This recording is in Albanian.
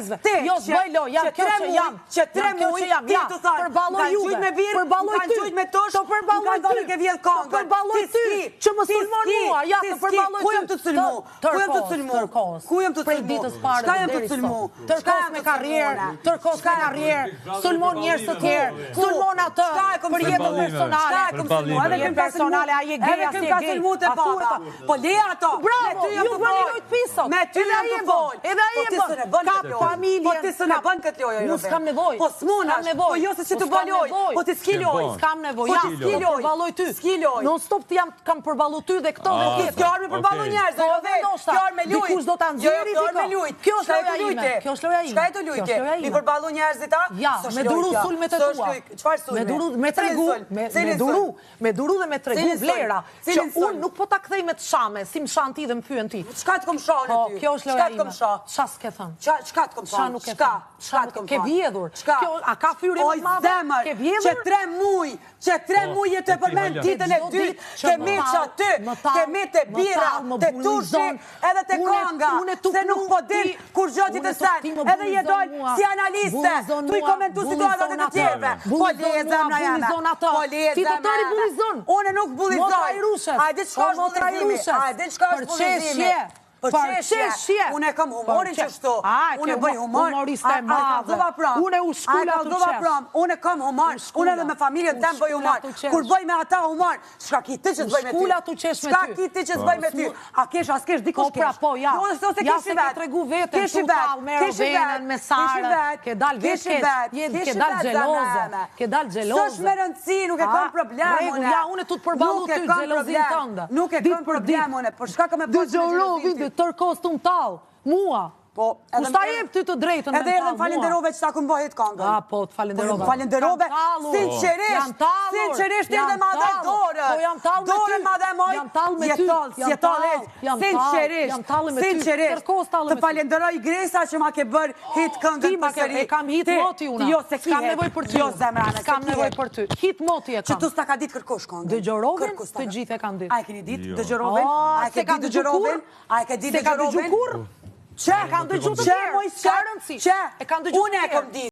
njerëzve. Jo, s'bëj lo, jam kjo që jam. Që 3 muaj ti të thënë. Përballoj juve. Përballoj ty. Me tosh, të përballoj ty. Ke vjedh kongën. Të përballoj ty. Që më sulmon mua, ja të përballoj ty. Ku jam të sulmu? Ku jam të sulmu? Ku jam të sulmu? Ditës parë. Çka jam të sulmu? Tërkos me karrierë, tërkos me karrierë. Sulmon njerëz të tjerë. Sulmon atë për jetën personale. Edhe kem personale, ai e gej, as e gej. Po le ato. Bravo, ju bëni lojt pisot. Me ty jam të fol. Edhe ai e bën. Ka familje. Po ti s'e bën këtë lojë. Unë s'kam nevojë. Po s'munash. Po jo se si të bëj lojë. Po ti s'ki lojë. S'kam nevojë. Ja, s'ki lojë. Përballoj ty. S'ki lojë. Non stop ti kam përballu ty dhe këto dhe tjetër. Kjo armë përballu njerëz, jo vetë. Kjo armë me lujt. Dikush do ta nxjerrë ti. Kjo është loja ime. Kjo është loja ime. Çka e të lujte? Mi përballu njerëzit a? Ja, me duru sulmet e tua. Çfarë sulme? Me duru, me tregu, me duru dhe me tregu vlera. Që unë nuk po ta kthej me të shame, si më shan ti dhe më fyen ti. Çka të kom shahun aty? Kjo është loja ime. Ç'a s'ke thënë? Çka të kom shahun? Çka të kom ke vjedhur? Kjo a ka fyrje më madhe? Ke vjedhur? Që 3 muaj jetë e përmend ditën e dytë, ke meç aty, ke metë bira, te tushi, edhe te konga. Se nuk po din kur gjati të sen. Edhe je dol si analiste, tu i komentu situatat e të tjerëve. Po le zemra jeme. Po le zemra jeme. Unë nuk bullizoj. Hajde çka është bullizimi? Hajde çka është bullizimi? Përqeshje. Unë e kam humorin që shto. Unë e bëj humor. Humoriste e madhe. Unë e u shkulla të qesh. Unë e kam humor. Unë edhe me familjen tem bëj humor. Kur bëj me ata humor, shka ki ti që t'bëj me ty? Shkulla të qesh me ty. Shka ki ti që t'bëj me ty? A kesh, as kesh, dikush kesh. Po, ja. Ja se ke tregu vetën, tu tal, mero venën, me sarë. Ke dal vetë, ke dal gjeloze. Ke dal gjeloze. S'është me rëndësi, nuk e kam problem, une. Ja, unë tu t'përballu ty gjelozin tënde. Nuk e kam problem, une. Por shka ka me bëjt me gjelozin tërkos të më talë, mua. Kushta jep ty të drejtën me edhe edhe falenderove që ta këmë bëhet kongën. A, po, të falenderove. Falenderove, sinqerisht edhe ma dhe dorë. Po, jam talë me ty. Dorë ma dhe moj, sinqerisht, të falenderoj Gresa që ma ke bërë hit këngën për sëri. Kam hit moti una. Jo, se ki S'kam nevoj për ty. Jo, zemrane, S'kam nevoj për ty. Hit moti e kam. Që tu s'ta ka ditë kërkosh kongën. Dëgjërovin, të gjithë e kam ditë. A e keni ditë dëgjërovin? A e ke ditë dëgjërovin? A e ke ditë dëgjërovin? Që? E kanë dëgju të tjerë. Që? Unë e kam ditë.